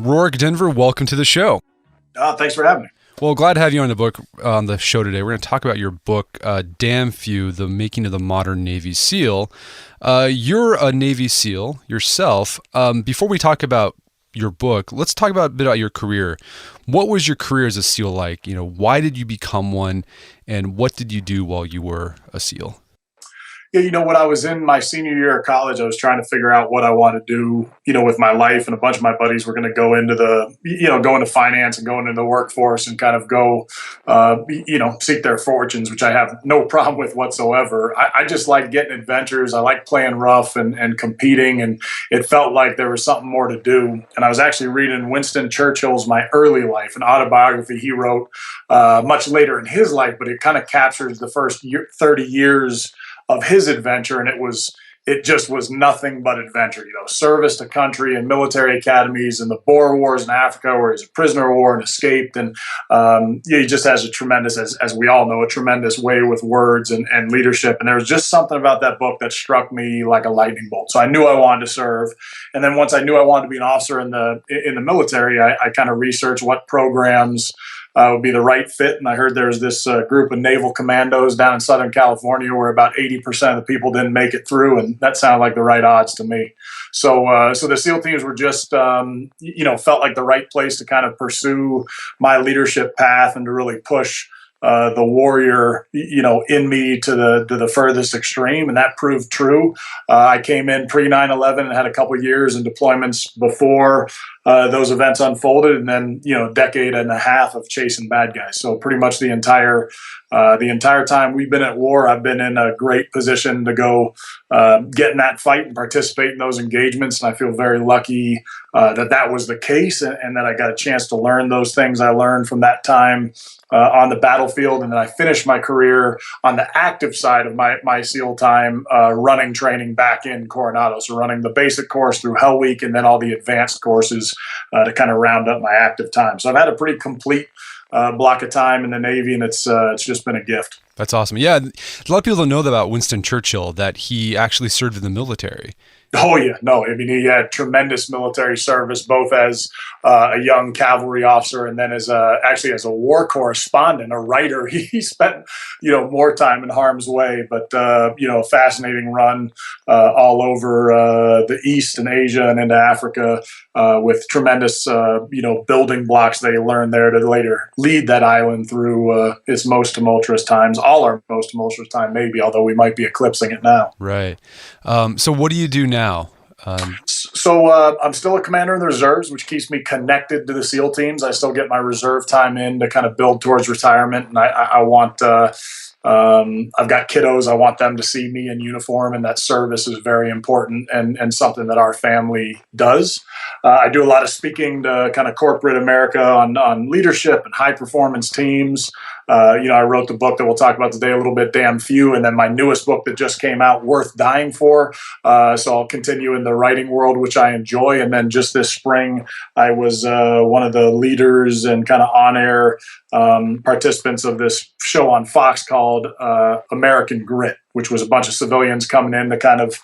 Rorke Denver, welcome to the show. Thanks for having me. Well, glad to have you on the show today. We're going to talk about your book, Damn Few, The Making of the Modern Navy SEAL. You're a Navy SEAL yourself. Before we talk about your book, let's talk a bit about your career. What was your career as a SEAL like? Why did you become one, and what did you do while you were a SEAL? Yeah, when I was in my senior year of college, I was trying to figure out what I want to do, with my life. And a bunch of my buddies were going to go into go into finance and go into the workforce and kind of go, seek their fortunes, which I have no problem with whatsoever. I just like getting adventures. I like playing rough and competing. And it felt like there was something more to do. And I was actually reading Winston Churchill's My Early Life, an autobiography he wrote much later in his life, but it kind of captures the first 30 years of his adventure, and it just was nothing but adventure. Service to country and military academies and the Boer Wars in Africa, where he's a prisoner of war and escaped. And he just has a tremendous, as we all know, a tremendous way with words and leadership. And there was just something about that book that struck me like a lightning bolt. So I knew I wanted to serve. And then once I knew I wanted to be an officer in the military, I kind of researched what programs would be the right fit. And I heard there's this group of naval commandos down in Southern California where about 80% of the people didn't make it through. And that sounded like the right odds to me. So the SEAL teams were just, felt like the right place to kind of pursue my leadership path and to really push the warrior, in me to the furthest extreme. And that proved true. I came in pre 9/11 and had a couple of years in deployments before those events unfolded. And then, a decade and a half of chasing bad guys. So pretty much the entire time we've been at war, I've been in a great position to go get in that fight and participate in those engagements. And I feel very lucky that was the case and that I got a chance to learn those things I learned from that time on the battlefield. And then I finished my career on the active side of my SEAL time running training back in Coronado. So running the basic course through Hell Week and then all the advanced courses to kind of round up my active time. So I've had a pretty complete block of time in the Navy, and it's just been a gift. That's awesome. Yeah, a lot of people don't know about Winston Churchill, that he actually served in the military. Oh, yeah. No, I mean, he had tremendous military service, both as a young cavalry officer and then as a war correspondent, a writer. He spent, more time in harm's way, but, a fascinating run all over the East and Asia and into Africa with tremendous, building blocks they learned there to later lead that island through its most tumultuous times, all our most tumultuous time, maybe, although we might be eclipsing it now. Right. So what do you do now? So I'm still a commander in the reserves, which keeps me connected to the SEAL teams. I still get my reserve time in to kind of build towards retirement. And I want, I've got kiddos. I want them to see me in uniform, and that service is very important and something that our family does. I do a lot of speaking to kind of corporate America on leadership and high performance teams. I wrote the book that we'll talk about today a little bit, Damn Few, and then my newest book that just came out, Worth Dying For. So I'll continue in the writing world, which I enjoy. And then just this spring, I was one of the leaders and kind of on-air participants of this show on Fox called American Grit, which was a bunch of civilians coming in to kind of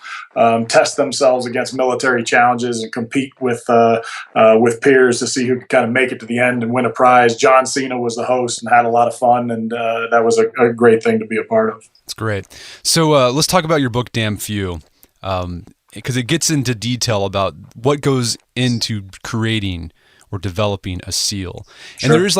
test themselves against military challenges and compete with peers to see who could kind of make it to the end and win a prize. John Cena was the host and had a lot of fun, and that was a great thing to be a part of. That's great. So let's talk about your book, Damn Few, because it gets into detail about what goes into creating or developing a SEAL. And Sure. there's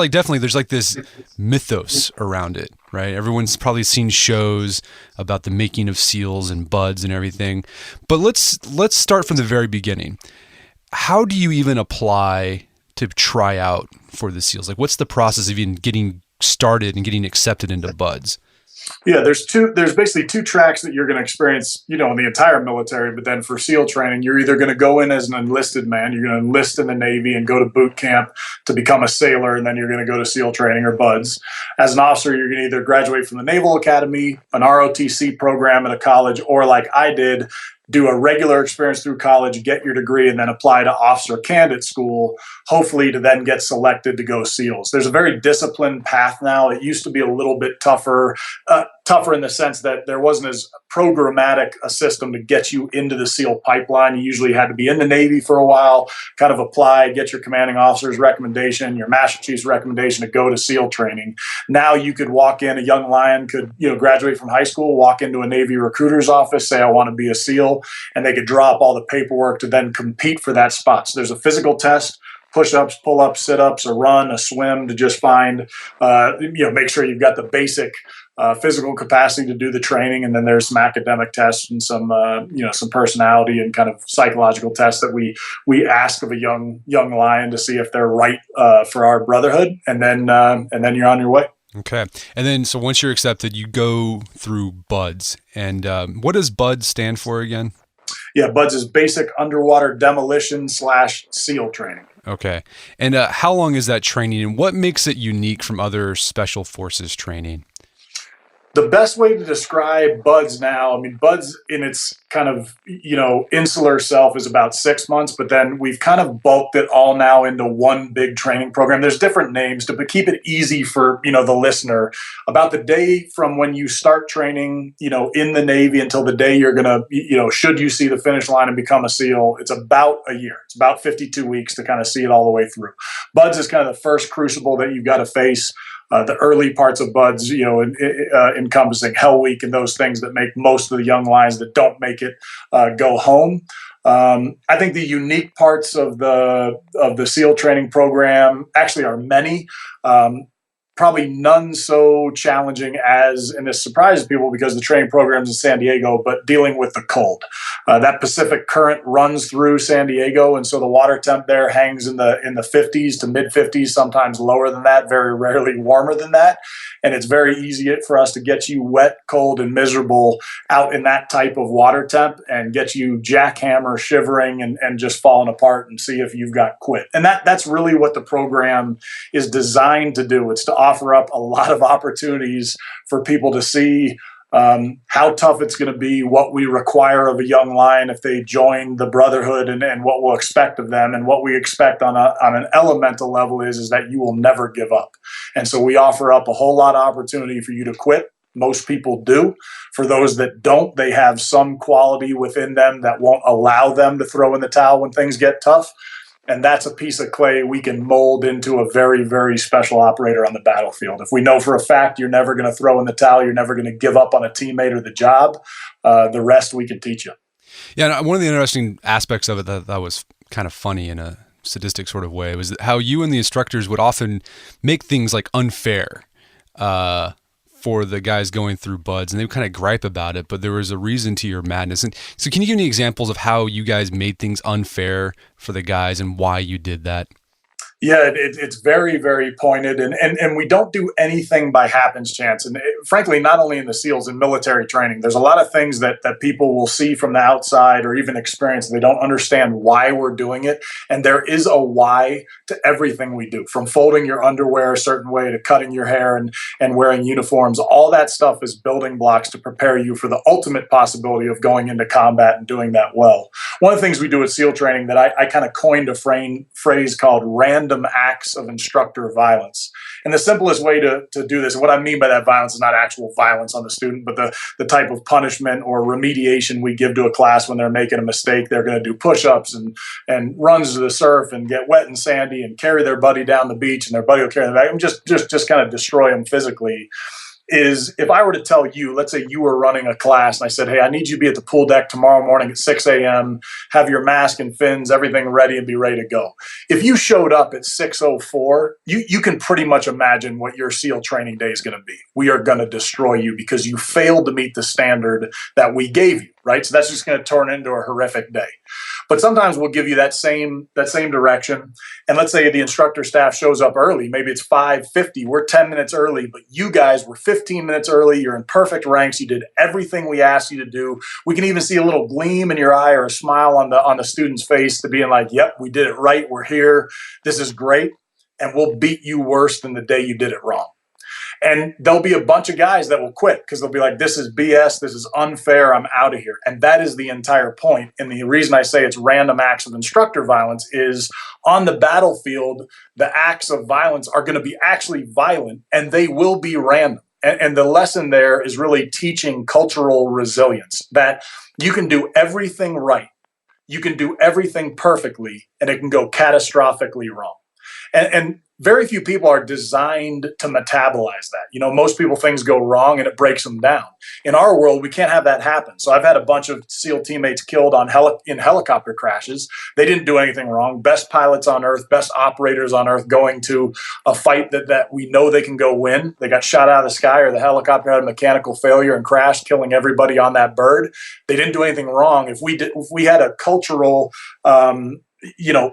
this mythos around it, right? Everyone's probably seen shows about the making of SEALs and buds and everything. But let's start from the very beginning. How do you even apply to try out for the SEALs? Like, what's the process of even getting started and getting accepted into buds? Yeah, there's basically two tracks that you're going to experience, in the entire military. But then for SEAL training, you're either going to go in as an enlisted man, you're going to enlist in the Navy and go to boot camp to become a sailor, and then you're going to go to SEAL training or buds. As an officer, you're going to either graduate from the Naval Academy, an ROTC program at a college, or like I did, do a regular experience through college, get your degree, and then apply to officer candidate school, hopefully to then get selected to go SEALs. There's a very disciplined path now. It used to be a little bit tougher in the sense that there wasn't as programmatic a system to get you into the SEAL pipeline. You usually had to be in the Navy for a while, kind of apply, get your commanding officer's recommendation, your master chief's recommendation to go to SEAL training. Now you could walk in, a young lion could, graduate from high school, walk into a Navy recruiter's office, say, I want to be a SEAL, and they could drop all the paperwork to then compete for that spot. So there's a physical test, push-ups, pull-ups, sit-ups, a run, a swim to just find, make sure you've got the basic physical capacity to do the training. And then there's some academic tests and some personality and kind of psychological tests that we ask of a young lion to see if they're right for our brotherhood. And then you're on your way. Okay. And then, so once you're accepted, you go through BUDS. And what does BUDS stand for again? Yeah, BUDS is Basic Underwater Demolition / SEAL Training. Okay. And how long is that training, and what makes it unique from other special forces training? The best way to describe BUDS now, BUDS in its kind of, insular self is about 6 months, but then we've kind of bulked it all now into one big training program. There's different names to keep it easy for, the listener. About the day from when you start training, in the Navy until the day you're going to, should you see the finish line and become a SEAL, it's about a year. It's about 52 weeks to kind of see it all the way through. BUDS is kind of the first crucible that you've got to face. The early parts of BUDS, encompassing Hell Week and those things that make most of the young lions that don't make it go home. I think the unique parts of the SEAL training program actually are many. Probably none so challenging as, and this surprises people because the training program's in San Diego, but dealing with the cold. That Pacific current runs through San Diego, and so the water temp there hangs in the 50s to mid 50s, sometimes lower than that, very rarely warmer than that. And it's very easy for us to get you wet, cold, and miserable out in that type of water temp and get you jackhammer, shivering, and just falling apart and see if you've got quit. And that's really what the program is designed to do. It's to offer up a lot of opportunities for people to see how tough it's going to be, what we require of a young lion if they join the brotherhood, and what we'll expect of them. And what we expect on an elemental level is that you will never give up. And so we offer up a whole lot of opportunity for you to quit. Most people do. For those that don't, they have some quality within them that won't allow them to throw in the towel when things get tough. And that's a piece of clay we can mold into a very, very special operator on the battlefield. If we know for a fact you're never going to throw in the towel, you're never going to give up on a teammate or the job, the rest we can teach you. Yeah, and one of the interesting aspects of it that was kind of funny in a sadistic sort of way was how you and the instructors would often make things like unfair for the guys going through BUDS, and they would kind of gripe about it, but there was a reason to your madness. And so can you give me examples of how you guys made things unfair for the guys and why you did that? Yeah, it's very, very pointed, and we don't do anything by happenstance. And frankly, not only in the SEALs, in military training, there's a lot of things that people will see from the outside or even experience. They don't understand why we're doing it. And there is a why to everything we do, from folding your underwear a certain way to cutting your hair and wearing uniforms. All that stuff is building blocks to prepare you for the ultimate possibility of going into combat and doing that well. One of the things we do at SEAL training that I kind of coined a phrase called random acts of instructor violence. And the simplest way to do this, and what I mean by that violence is not actual violence on the student, but the type of punishment or remediation we give to a class when they're making a mistake. They're going to do push-ups and runs to the surf and get wet and sandy and carry their buddy down the beach, and their buddy will carry them back and just kind of destroy them physically. Is if I were to tell you, let's say you were running a class and I said, hey, I need you to be at the pool deck tomorrow morning at 6 a.m., have your mask and fins, everything ready and be ready to go. If you showed up at 6:04, you can pretty much imagine what your SEAL training day is going to be. We are going to destroy you because you failed to meet the standard that we gave you, right? So that's just going to turn into a horrific day. But sometimes we'll give you that same direction. And let's say the instructor staff shows up early. Maybe it's 5:50. We're 10 minutes early, but you guys were 15 minutes early. You're in perfect ranks. You did everything we asked you to do. We can even see a little gleam in your eye or a smile on the student's face to being like, yep, we did it right. We're here. This is great. And we'll beat you worse than the day you did it wrong. And there'll be a bunch of guys that will quit because they'll be like, this is BS. This is unfair. I'm out of here. And that is the entire point. And the reason I say it's random acts of instructor violence is on the battlefield, the acts of violence are going to be actually violent and they will be random. And the lesson there is really teaching cultural resilience, that you can do everything right. You can do everything perfectly, and it can go catastrophically wrong. And very few people are designed to metabolize that. Most people, things go wrong and it breaks them down. In our world, we can't have that happen. So I've had a bunch of SEAL teammates killed in helicopter crashes. They didn't do anything wrong. Best pilots on earth, best operators on earth, going to a fight that we know they can go win. They got shot out of the sky, or the helicopter had a mechanical failure and crashed, killing everybody on that bird. They didn't do anything wrong. If we had a cultural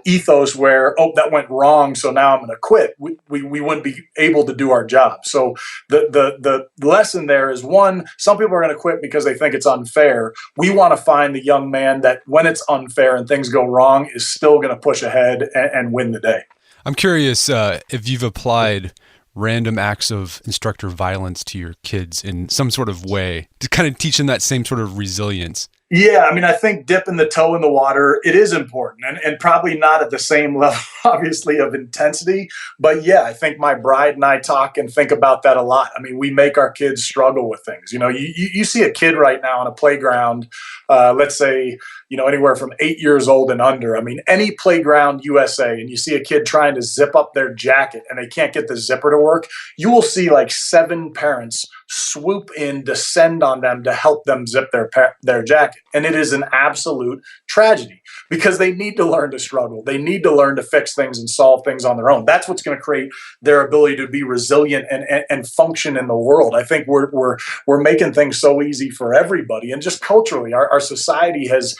ethos where, that went wrong, so now I'm going to quit, we wouldn't be able to do our job. So the lesson there is, one, some people are going to quit because they think it's unfair. We want to find the young man that, when it's unfair and things go wrong, is still going to push ahead and win the day. I'm curious if you've applied random acts of instructor violence to your kids in some sort of way to kind of teach them that same sort of resilience. Yeah, I think dipping the toe in the water, it is important, and probably not at the same level, obviously, of intensity. But yeah, I think my bride and I talk and think about that a lot. We make our kids struggle with things. You see a kid right now on a playground, let's say, anywhere from 8 years old and under. Any playground USA, and you see a kid trying to zip up their jacket and they can't get the zipper to work, you will see like 7 parents swoop in, descend on them to help them zip their jacket. And it is an absolute tragedy, because they need to learn to struggle. They need to learn to fix things and solve things on their own. That's what's going to create their ability to be resilient and function in the world. I think we're making things so easy for everybody. And just culturally, our society has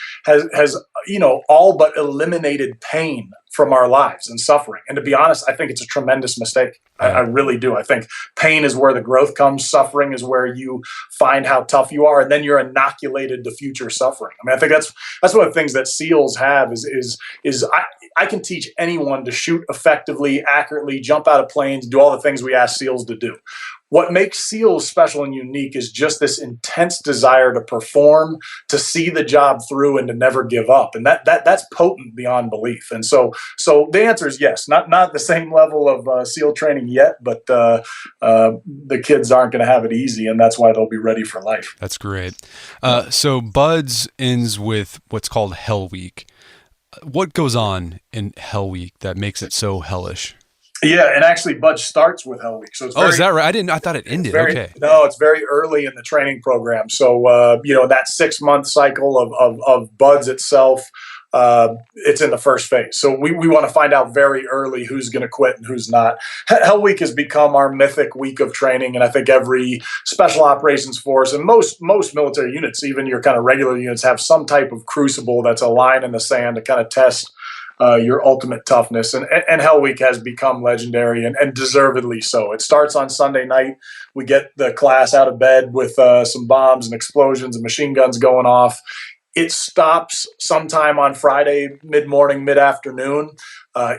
all but eliminated pain from our lives and suffering. And to be honest, I think it's a tremendous mistake. I really do. I think pain is where the growth comes. Suffering is where you find how tough you are, and then you're inoculated to future suffering. I think that's one of the things that SEALs have is I can teach anyone to shoot effectively, accurately, jump out of planes, do all the things we ask SEALs to do. What makes SEALs special and unique is just this intense desire to perform, to see the job through, and to never give up. And that's potent beyond belief. And so the answer is yes. Not at the same level of SEAL training yet, but the kids aren't going to have it easy, and that's why they'll be ready for life. That's great. So BUD/S ends with what's called Hell Week. What goes on in Hell Week that makes it so hellish? Yeah, and actually BUD/S starts with Hell Week. So it's is that right? I thought it ended. Okay. No, it's very early in the training program. So, that 6-month cycle of BUD/S itself, it's in the first phase. So we want to find out very early who's going to quit and who's not. Hell Week has become our mythic week of training. And I think every special operations force and most military units, even your kind of regular units, have some type of crucible that's a line in the sand to kind of test your ultimate toughness. And Hell Week has become legendary, and deservedly so. It starts on Sunday night. We get the class out of bed with some bombs and explosions and machine guns going off. It stops sometime on Friday, mid-morning, mid-afternoon.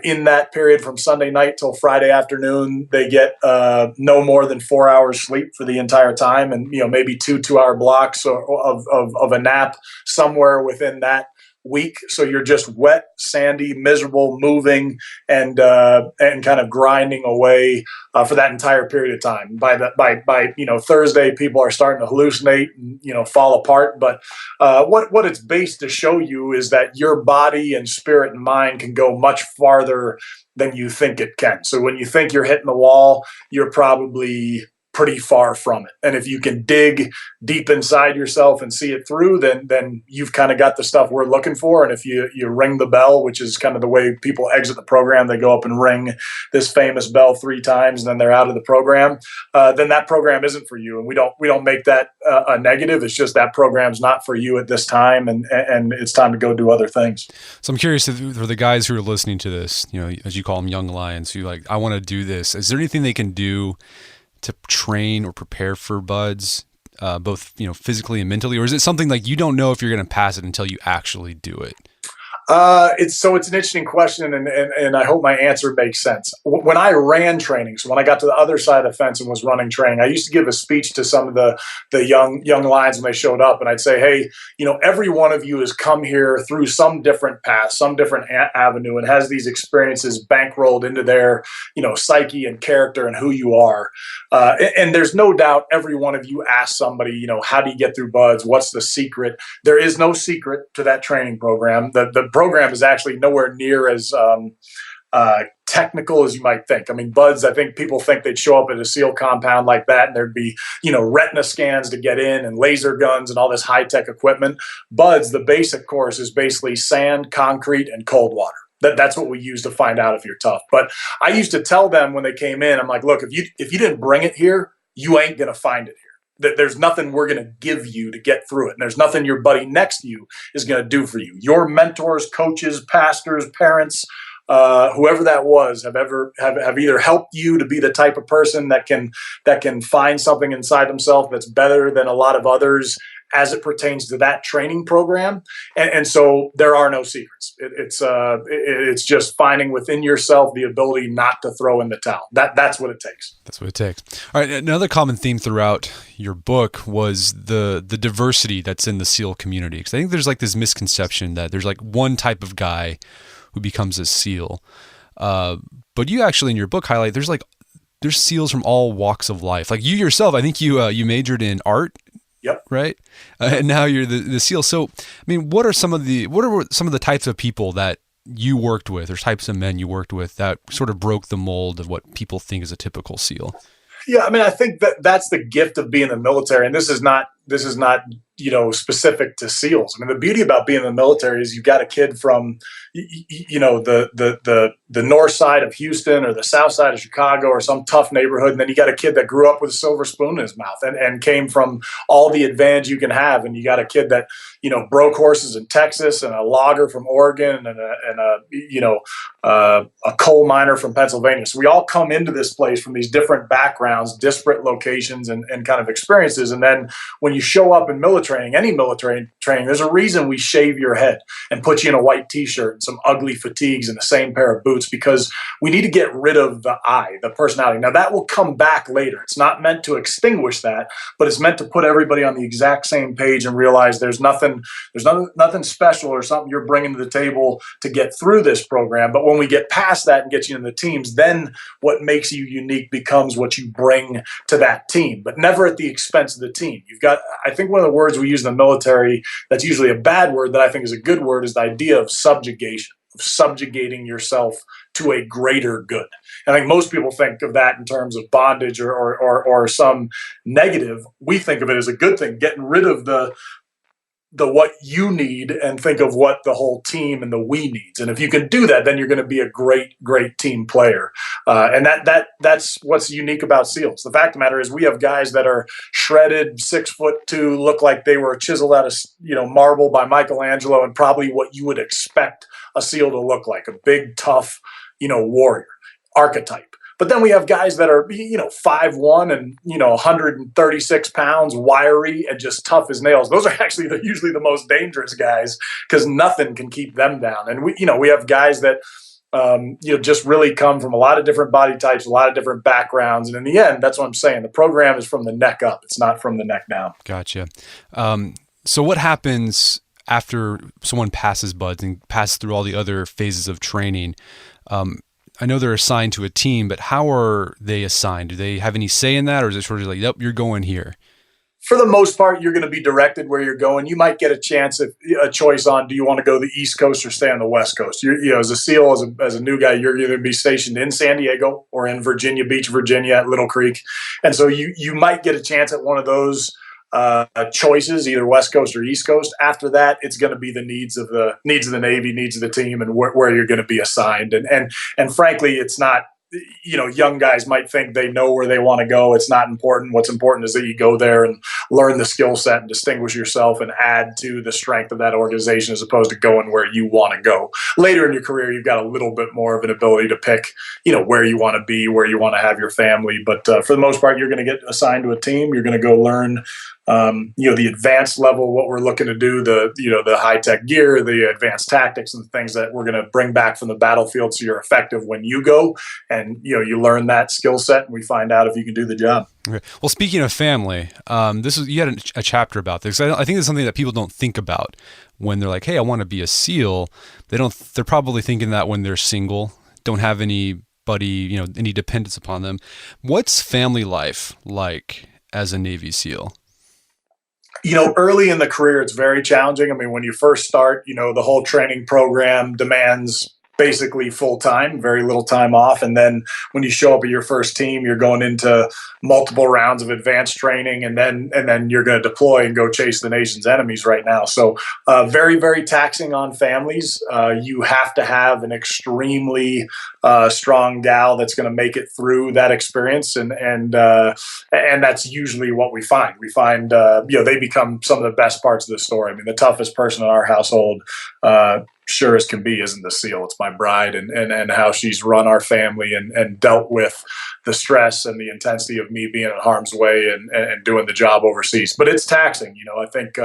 In that period from Sunday night till Friday afternoon, they get no more than 4 hours sleep for the entire time, and maybe 2-hour blocks of a nap somewhere within that week. So you're just wet, sandy, miserable, moving, and kind of grinding away for that entire period of time. By Thursday, people are starting to hallucinate and fall apart. But what it's based to show you is that your body and spirit and mind can go much farther than you think it can. So when you think you're hitting the wall, you're probably pretty far from it. And if you can dig deep inside yourself and see it through, then you've kind of got the stuff we're looking for. And if you ring the bell, which is kind of the way people exit the program, they go up and ring this famous bell 3 times and then they're out of the program, then that program isn't for you. And we don't make that a negative. It's just that program's not for you at this time, and it's time to go do other things. So I'm curious, for the guys who are listening to this, as you call them, young lions, who I want to do this, is there anything they can do to train or prepare for BUD/S, both physically and mentally, or is it something like you don't know if you're going to pass it until you actually do it? It's an interesting question, and I hope my answer makes sense. When I ran training, so when I got to the other side of the fence and was running training, I used to give a speech to some of the young lions when they showed up, and I'd say, hey, every one of you has come here through some different path, some different avenue, and has these experiences bankrolled into their psyche and character and who you are. And there's no doubt every one of you asked somebody, how do you get through buds? What's the secret? There is no secret to that training program. The program is actually nowhere near as technical as you might think. I mean, buds, I think people think they'd show up at a SEAL compound like that and there'd be, retina scans to get in and laser guns and all this high-tech equipment. Buds, the basic course is basically sand, concrete, and cold water. That's what we use to find out if you're tough. But I used to tell them when they came in, I'm like, look, if you didn't bring it here, you ain't going to find it here. There's nothing we're going to give you to get through it. And there's nothing your buddy next to you is going to do for you. Your mentors, coaches, pastors, parents, whoever that was, have either helped you to be the type of person that can find something inside themselves that's better than a lot of others as it pertains to that training program. And so there are no secrets. It's just finding within yourself the ability not to throw in the towel. That's what it takes. That's what it takes. All right. Another common theme throughout your book was the diversity that's in the SEAL community. Because I think there's like this misconception that there's like one type of guy who becomes a SEAL. But you actually in your book highlight there's SEALs from all walks of life. Like you yourself, I think you majored in art. Yep. Right. And now you're the SEAL. So, I mean, what are some of the types of people that you worked with, or types of men you worked with that sort of broke the mold of what people think is a typical SEAL? Yeah, I mean, I think that's the gift of being in the military, and this is not specific to SEALs. I mean, the beauty about being in the military is you've got a kid from the north side of Houston or the south side of Chicago or some tough neighborhood, and then you got a kid that grew up with a silver spoon in his mouth and came from all the advantage you can have, and you got a kid that broke horses in Texas, and a logger from Oregon, and a coal miner from Pennsylvania. So we all come into this place from these different backgrounds, disparate locations, and kind of experiences. And then when you show up in any military training, there's a reason we shave your head and put you in a white t-shirt and some ugly fatigues and the same pair of boots, because we need to get rid of the personality. Now that will come back later. It's not meant to extinguish that, but it's meant to put everybody on the exact same page and realize there's nothing special or something you're bringing to the table to get through this program. But when we get past that and get you in the teams, then what makes you unique becomes what you bring to that team, but never at the expense of the team. I think one of the words we use in the military that's usually a bad word that I think is a good word is the idea of subjugation, of subjugating yourself to a greater good. I think most people think of that in terms of bondage or some negative. We think of it as a good thing, getting rid of the what you need and think of what the whole team and the we needs. And if you can do that, then you're going to be a great team player. And that's what's unique about SEALs. The fact of the matter is we have guys that are shredded, 6'2", look like they were chiseled out of marble by Michelangelo, and probably what you would expect a SEAL to look like, a big, tough, warrior archetype. But then we have guys that are, 5'1" and, 136 pounds, wiry and just tough as nails. Those are actually usually the most dangerous guys, because nothing can keep them down. And we have guys that, just really come from a lot of different body types, a lot of different backgrounds. And in the end, that's what I'm saying. The program is from the neck up. It's not from the neck down. Gotcha. So what happens after someone passes buds and passes through all the other phases of training? I know they're assigned to a team, but how are they assigned? Do they have any say in that, or is it sort of like, yep, you're going here? For the most part, you're going to be directed where you're going. You might get a choice on, do you want to go the East Coast or stay on the West Coast? As a SEAL, as a new guy, you're either going to be stationed in San Diego or in Virginia Beach, Virginia at Little Creek. And so you might get a chance at one of those choices, either West Coast or East Coast. After that, it's going to be the needs of the Navy, needs of the team, and where you're going to be assigned. And frankly, it's not. Young guys might think they know where they want to go. It's not important. What's important is that you go there and learn the skill set and distinguish yourself and add to the strength of that organization, as opposed to going where you want to go. Later in your career, you've got a little bit more of an ability to pick, where you want to be, where you want to have your family. But for the most part, you're going to get assigned to a team. You're going to go learn the advanced level, what we're looking to do, the high tech gear, the advanced tactics, and the things that we're going to bring back from the battlefield, so you're effective when you go, and you learn that skill set, and we find out if you can do the job. Okay. Well, speaking of family, you had a chapter about this. I think it's something that people don't think about when they're like, "Hey, I want to be a SEAL." They're probably thinking that when they're single, don't have anybody, any dependence upon them. What's family life like as a Navy SEAL? Early in the career, it's very challenging. I mean, when you first start, the whole training program demands basically full time, very little time off. And then when you show up at your first team, you're going into multiple rounds of advanced training, and then you're going to deploy and go chase the nation's enemies right now. So very, very taxing on families. You have to have an extremely strong gal that's going to make it through that experience, and that's usually what we find. We find they become some of the best parts of the story. I mean, the toughest person in our household, sure as can be, isn't the SEAL. It's my bride, and how she's run our family and dealt with the stress and the intensity of me being in harm's way and doing the job overseas. But it's taxing. I think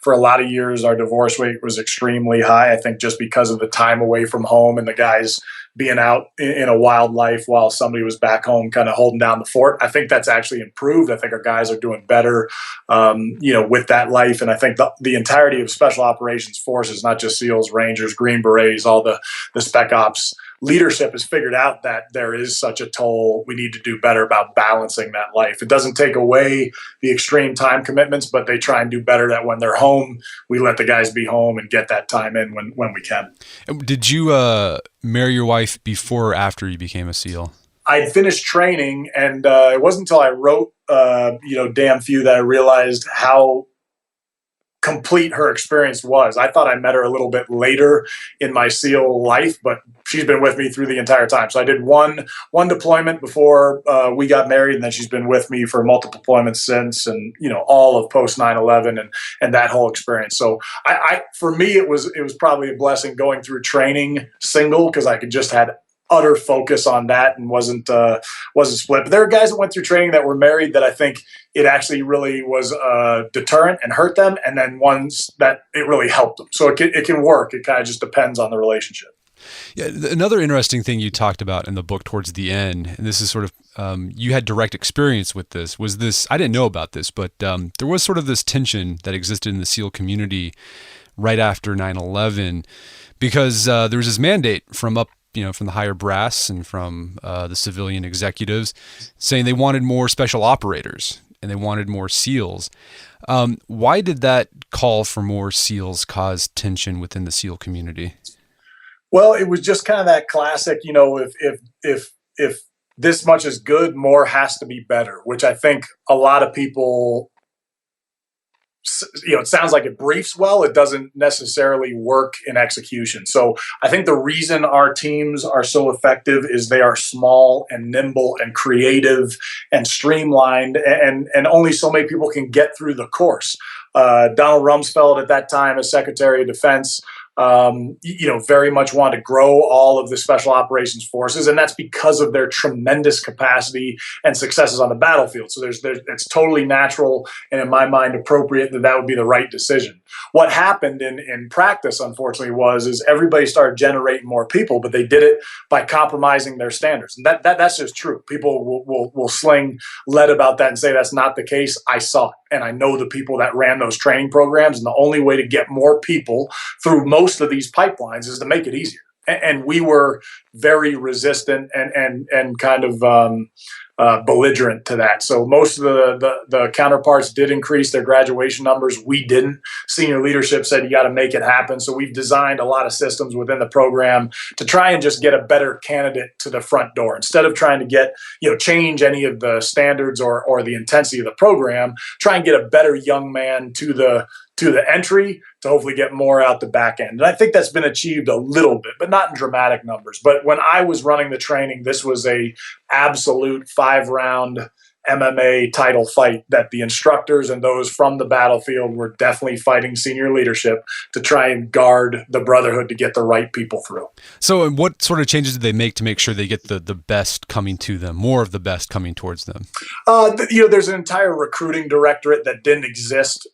for a lot of years, our divorce rate was extremely high. I think just because of the time away from home and the guys being out in a wild life while somebody was back home kind of holding down the fort. I think that's actually improved. I think our guys are doing better, with that life. And I think the entirety of Special Operations Forces, not just SEALs, Rangers, Green Berets, all the Spec Ops leadership has figured out that there is such a toll. We need to do better about balancing that life. It doesn't take away the extreme time commitments, but they try and do better that when they're home, we let the guys be home and get that time in when we can. Did you marry your wife before or after you became a SEAL? I'd finished training, and it wasn't until I wrote, Damn Few, that I realized how complete her experience was. I thought I met her a little bit later in my SEAL life, but she's been with me through the entire time. So I did one deployment before we got married, and then she's been with me for multiple deployments since, and all of post 9/11 and that whole experience. So I for me, it was probably a blessing going through training single, because I could just had utter focus on that and wasn't split. But there are guys that went through training that were married that I think it actually really was a deterrent and hurt them, and then ones that it really helped them. So it can work. It kind of just depends on the relationship. Yeah, another interesting thing you talked about in the book towards the end, and this is sort of, you had direct experience with this, was this, I didn't know about this, but there was sort of this tension that existed in the SEAL community right after 9/11, because there was this mandate from the higher brass and from the civilian executives saying they wanted more special operators and they wanted more SEALs. Why did that call for more SEALs cause tension within the SEAL community? Well, it was just kind of that classic, if this much is good, more has to be better, which I think a lot of people, it sounds like it briefs well, it doesn't necessarily work in execution. So I think the reason our teams are so effective is they are small and nimble and creative and streamlined, and only so many people can get through the course. Donald Rumsfeld at that time as Secretary of Defense, very much wanted to grow all of the Special Operations Forces, and that's because of their tremendous capacity and successes on the battlefield. So it's totally natural, and in my mind, appropriate that would be the right decision. What happened in practice, unfortunately, is everybody started generating more people, but they did it by compromising their standards, and that's just true. People will sling lead about that and say that's not the case. I saw it, and I know the people that ran those training programs, and the only way to get more people through most of these pipelines is to make it easier. And we were very resistant and kind of belligerent to that. So most of the counterparts did increase their graduation numbers. We didn't. Senior leadership said you got to make it happen. So we've designed a lot of systems within the program to try and just get a better candidate to the front door, instead of trying to change any of the standards or the intensity of the program. Try and get a better young man to the entry to hopefully get more out the back end. And I think that's been achieved a little bit, but not in dramatic numbers. But when I was running the training, this was a absolute 5-round MMA title fight, that the instructors and those from the battlefield were definitely fighting senior leadership to try and guard the brotherhood to get the right people through. So what sort of changes did they make to make sure they get the best coming to them, more of the best coming towards them? There's an entire recruiting directorate that didn't exist.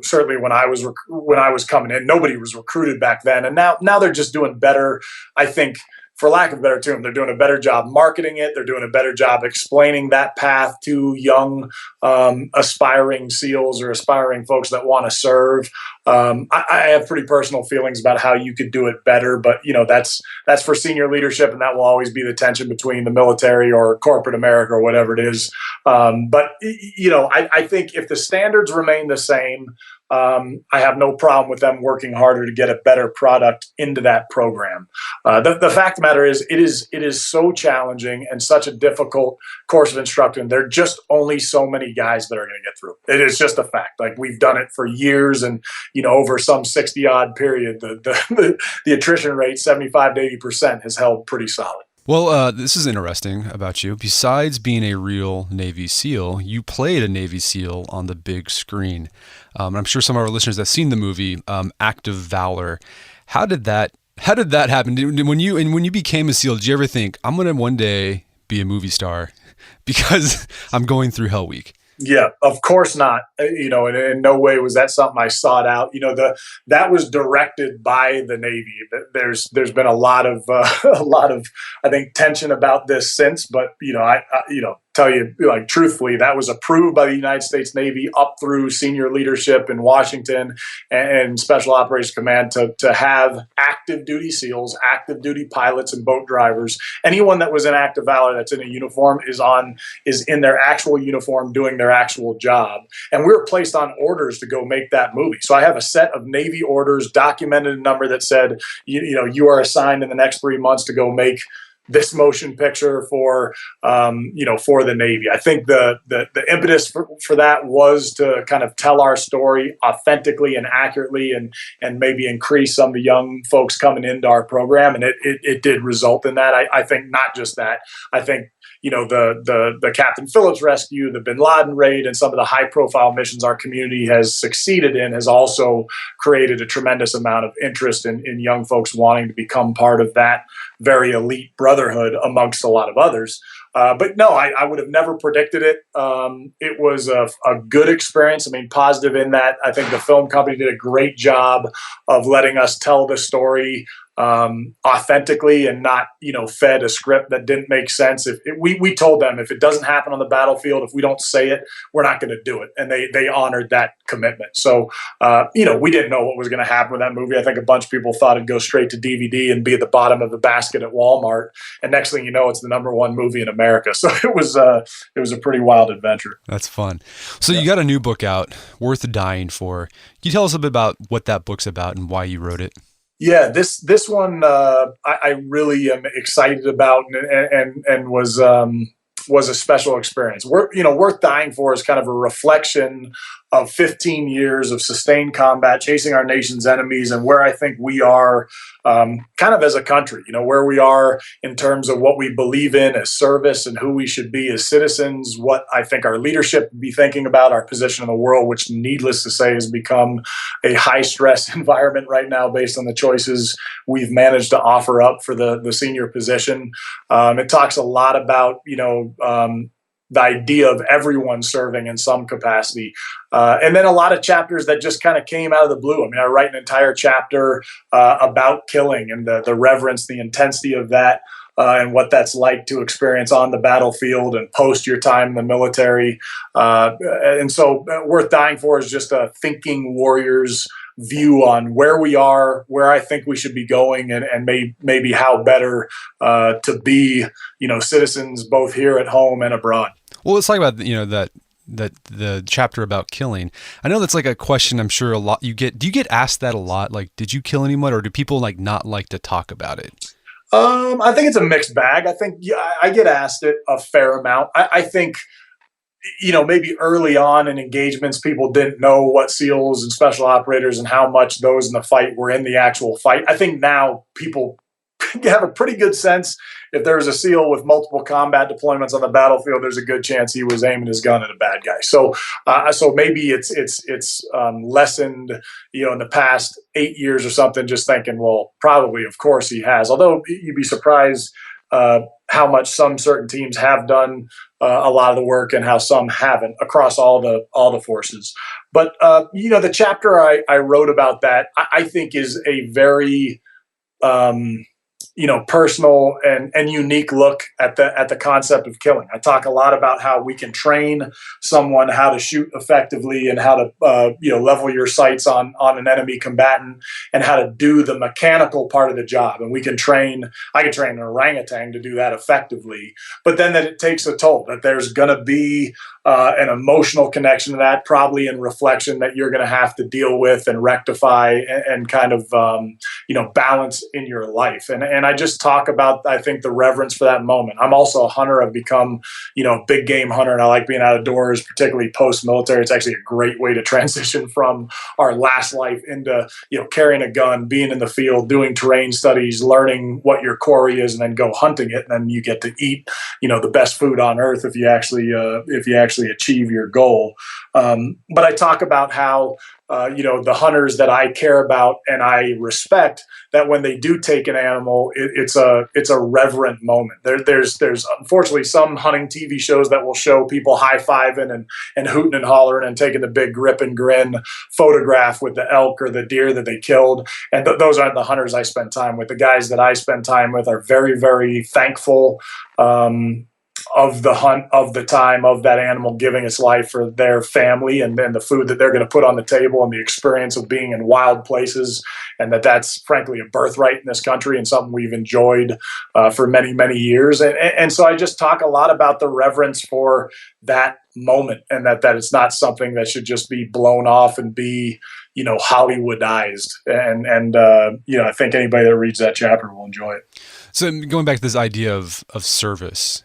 Certainly when I was coming in, nobody was recruited back then, and now they're just doing better. I think, for lack of a better term, they're doing a better job marketing it. They're doing a better job explaining that path to young, aspiring SEALs or aspiring folks that want to serve. I have pretty personal feelings about how you could do it better, but that's for senior leadership, and that will always be the tension between the military or corporate America or whatever it is. But I think if the standards remain the same, I have no problem with them working harder to get a better product into that program. The fact of the matter is, it is so challenging and such a difficult course of instruction. There are just only so many guys that are going to get through. It is just a fact. Like, we've done it for years, and over some 60-odd period, the attrition rate, 75 to 80%, has held pretty solid. Well, this is interesting about you. Besides being a real Navy SEAL, you played a Navy SEAL on the big screen. I'm sure some of our listeners have seen the movie Act of Valor. How did that happen? When you became a SEAL, did you ever think, I'm going to one day be a movie star because I'm going through Hell Week? Yeah, of course not. In no way was that something I sought out. That was directed by the Navy. There's been a lot of I think tension about this since, but I tell you, like, truthfully, that was approved by the United States Navy up through senior leadership in Washington and Special Operations Command to have active duty SEALs, active duty pilots, and boat drivers. Anyone that was in active valor that's in a uniform is in their actual uniform doing their actual job. And we were placed on orders to go make that movie. So I have a set of Navy orders, documented a number that said, you are assigned in the next 3 months to go make this motion picture for the Navy. I think the impetus for that was to kind of tell our story authentically and accurately, and maybe increase some of the young folks coming into our program. And it did result in that. I think not just that. I think the Captain Phillips rescue, the Bin Laden raid, and some of the high profile missions our community has succeeded in has also created a tremendous amount of interest in young folks wanting to become part of that very elite brotherhood amongst a lot of others. But no, I would have never predicted it. It was a good experience. I mean, positive in that I think the film company did a great job of letting us tell the story authentically, and not fed a script that didn't make sense. We told them, if it doesn't happen on the battlefield, if we don't say it, we're not going to do it, and they honored that commitment. So we didn't know what was going to happen with that movie. I think a bunch of people thought it'd go straight to DVD and be at the bottom of the basket at Walmart, and next thing you know, it's the #1 movie in America. So it was a pretty wild adventure. That's fun. So You got a new book out, Worth Dying For. Can you tell us a bit about what that book's about and why you wrote it? Yeah, this one I really am excited about, and was a special experience. Worth Dying For is kind of a reflection of 15 years of sustained combat, chasing our nation's enemies, and where I think we are kind of as a country, where we are in terms of what we believe in as service and who we should be as citizens, what I think our leadership would be thinking about our position in the world, which, needless to say, has become a high-stress environment right now based on the choices we've managed to offer up for the senior position. It talks a lot about, the idea of everyone serving in some capacity. And then a lot of chapters that just kind of came out of the blue. I mean, I write an entire chapter about killing and the reverence, the intensity of that, and what that's like to experience on the battlefield and post your time in the military. And so Worth Dying For is just a thinking warrior's view on where we are, where I think we should be going, and maybe how better to be, citizens both here at home and abroad. Well, let's talk about that the chapter about killing. I know that's like a question I'm sure a lot you get. Do you get asked that a lot? Like, did you kill anyone, or do people not like to talk about it? I think it's a mixed bag. I think I get asked it a fair amount. I think maybe early on in engagements, people didn't know what SEALs and special operators and how much those in the fight were in the actual fight. I think now people have a pretty good sense if there's a SEAL with multiple combat deployments on the battlefield, there's a good chance he was aiming his gun at a bad guy. So maybe it's lessened, in the past 8 years or something, just thinking, well, probably, of course he has. Although you'd be surprised how much some certain teams have done a lot of the work and how some haven't across all the forces. But the chapter I wrote about that, I think is a very personal and unique look at the concept of killing. I talk a lot about how we can train someone how to shoot effectively and how to level your sights on an enemy combatant and how to do the mechanical part of the job. And I can train an orangutan to do that effectively, but then that it takes a toll, that there's going to be an emotional connection to that, probably in reflection, that you're going to have to deal with and rectify and kind of balance in your life. And I just talk about, I think, the reverence for that moment. I'm also a hunter. I've become a big game hunter, and I like being out of doors, particularly post-military. It's actually a great way to transition from our last life into carrying a gun, being in the field, doing terrain studies, learning what your quarry is, and then go hunting it. And then you get to eat the best food on earth if you actually achieve your goal. But I talk about how the hunters that I care about and I respect, that when they do take an animal, it's a reverent moment. There's unfortunately some hunting TV shows that will show people high-fiving and hooting and hollering and taking the big grip and grin photograph with the elk or the deer that they killed. And those aren't the hunters I spend time with. The guys that I spend time with are very, very thankful of the hunt, of the time, of that animal giving its life for their family, and then the food that they're going to put on the table, and the experience of being in wild places, and that's frankly a birthright in this country and something we've enjoyed for many, many years. And so I just talk a lot about the reverence for that moment, and that it's not something that should just be blown off and be Hollywoodized. And I think anybody that reads that chapter will enjoy it. So going back to this idea of service,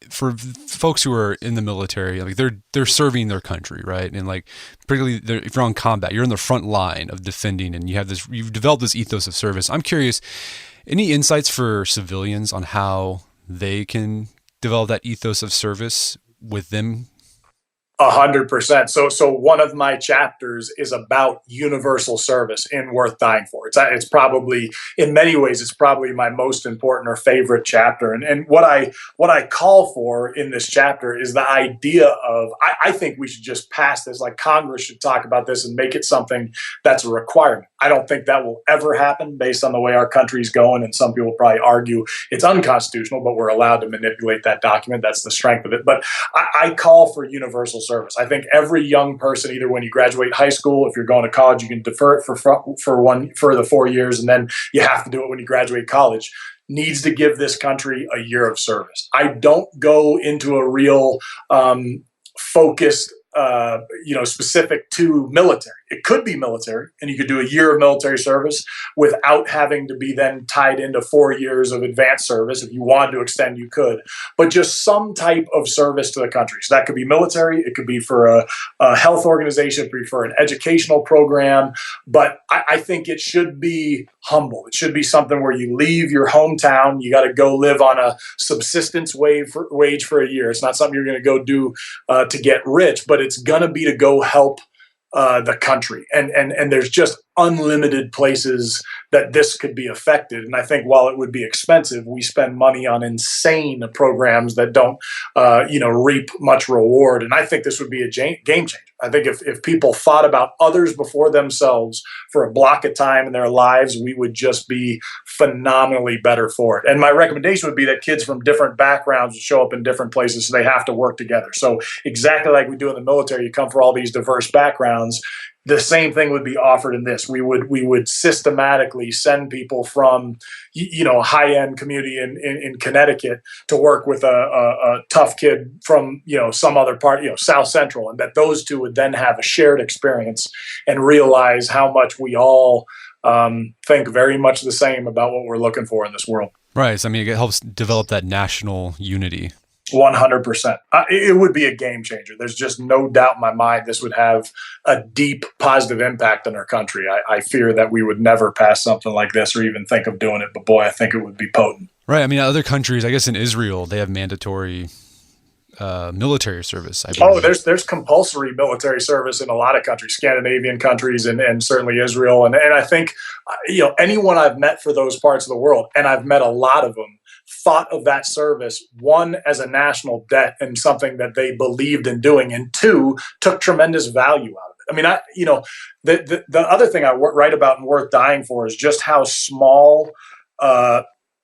for folks who are in the military, like they're serving their country, right? And like particularly if you're on combat, you're in the front line of defending, and you've developed this ethos of service. I'm curious, any insights for civilians on how they can develop that ethos of service with them? 100%. So one of my chapters is about universal service in Worth Dying For. It's probably, in many ways, it's probably my most important or favorite chapter. And what I call for in this chapter is the idea of, I think we should just pass this, like Congress should talk about this and make it something that's a requirement. I don't think that will ever happen based on the way our country's going. And some people probably argue it's unconstitutional, but we're allowed to manipulate that document. That's the strength of it. But I call for universal service. I think every young person, either when you graduate high school, if you're going to college, you can defer it for the 4 years, and then you have to do it when you graduate college, needs to give this country a year of service. I don't go into a real focused specific to military. It could be military, and you could do a year of military service without having to be then tied into 4 years of advanced service. If you wanted to extend, you could, but just some type of service to the country. So that could be military. It could be for a health organization, it could be for an educational program. But I think it should be humble. It should be something where you leave your hometown. You got to go live on a subsistence wage for a year. It's not something you're going to go do to get rich, but it's going to be to go help the country. And there's just unlimited places that this could be affected. And I think while it would be expensive, we spend money on insane programs that don't, reap much reward. And I think this would be a game changer. I think if people thought about others before themselves for a block of time in their lives, we would just be phenomenally better for it. And my recommendation would be that kids from different backgrounds show up in different places, so they have to work together. So exactly like we do in the military, you come from all these diverse backgrounds. The same thing would be offered in this. We would systematically send people from, a high-end community in Connecticut to work with a tough kid from, some other part, South Central, and that those two would then have a shared experience and realize how much we all think very much the same about what we're looking for in this world. Right. So, I mean, it helps develop that national unity. 100%. It would be a game changer. There's just no doubt in my mind this would have a deep positive impact on our country. I fear that we would never pass something like this or even think of doing it. But boy, I think it would be potent. Right. I mean, other countries, I guess in Israel, they have mandatory military service. I believe. Oh, there's compulsory military service in a lot of countries, Scandinavian countries, and certainly Israel. And I think, anyone I've met for those parts of the world, and I've met a lot of them, thought of that service, one, as a national debt and something that they believed in doing, and two, took tremendous value out of it. I mean, the other thing I write about and worth dying for is just how small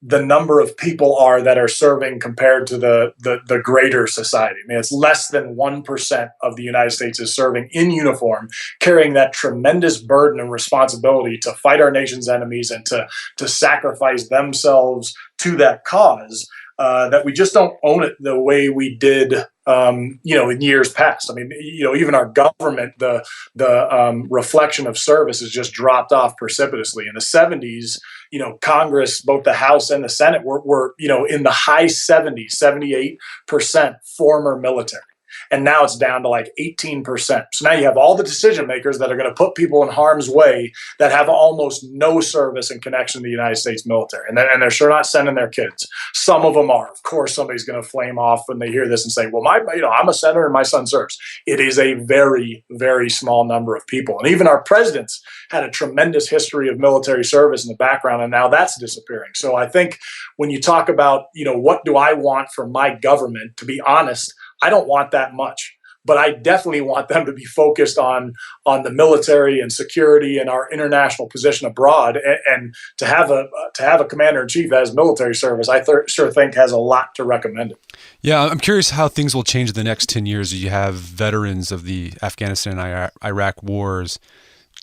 the number of people are that are serving compared to the greater society. I mean, it's less than 1% of the United States is serving in uniform, carrying that tremendous burden and responsibility to fight our nation's enemies and to sacrifice themselves to that cause, that we just don't own it the way we did, in years past. I mean, even our government, the reflection of service has just dropped off precipitously. In the 70s, Congress, both the House and the Senate were in the high 70s, 78% former military. And now it's down to like 18%. So now you have all the decision makers that are going to put people in harm's way that have almost no service and connection to the United States military. And they're sure not sending their kids. Some of them are. Of course, somebody's going to flame off when they hear this and say, well, I'm a senator and my son serves. It is a very, very small number of people. And even our presidents had a tremendous history of military service in the background, and now that's disappearing. So I think when you talk about, what do I want from my government, to be honest, I don't want that much, but I definitely want them to be focused on the military and security and our international position abroad. And to have a commander in chief that has military service, I sure think has a lot to recommend it. Yeah, I'm curious how things will change in the next 10 years. You have veterans of the Afghanistan and Iraq wars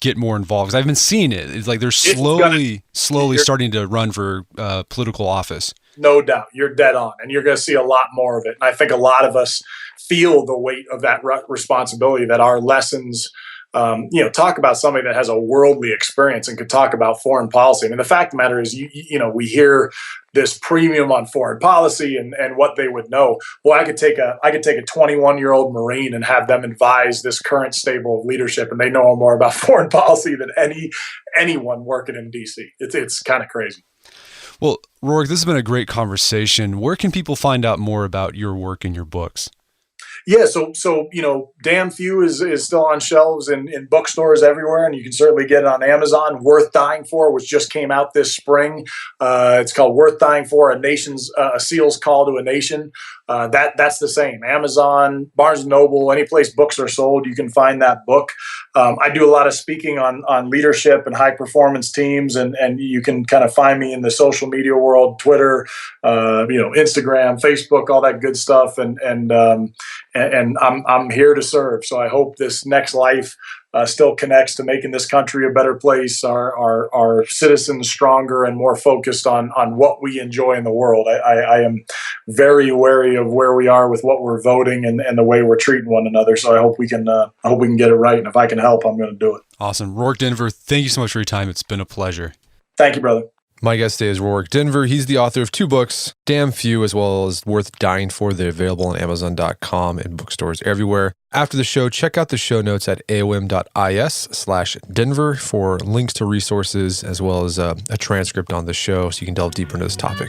get more involved, because I've been seeing it. It's like they're slowly starting to run for political office. No doubt. You're dead on. And you're going to see a lot more of it. And I think a lot of us feel the weight of that responsibility, that our lessons, talk about somebody that has a worldly experience and could talk about foreign policy. I mean, the fact of the matter is, we hear this premium on foreign policy and what they would know. Well, I could take a 21-year-old Marine and have them advise this current stable of leadership, and they know more about foreign policy than anyone working in DC. It's kind of crazy. Well, Rorke, this has been a great conversation. Where can people find out more about your work and your books? Yeah, so Damn Few is still on shelves in bookstores everywhere, and you can certainly get it on Amazon. Worth Dying For, which just came out this spring. It's called Worth Dying For: A Seal's Call to a Nation. That's the same. Amazon, Barnes & Noble, any place books are sold, you can find that book. I do a lot of speaking on leadership and high performance teams, and you can kind of find me in the social media world, Twitter, Instagram, Facebook, all that good stuff. And I'm here to serve. So I hope this next life still connects to making this country a better place, our citizens stronger and more focused on what we enjoy in the world. I am very wary of where we are with what we're voting and the way we're treating one another. So I hope we can get it right. And if I can help, I'm going to do it. Awesome. Rorke Denver, thank you so much for your time. It's been a pleasure. Thank you, brother. My guest today is Rorke Denver. He's the author of 2 books, Damn Few, as well as Worth Dying For. They're available on Amazon.com and bookstores everywhere. After the show, check out the show notes at aom.is/Denver for links to resources, as well as a transcript on the show so you can delve deeper into this topic.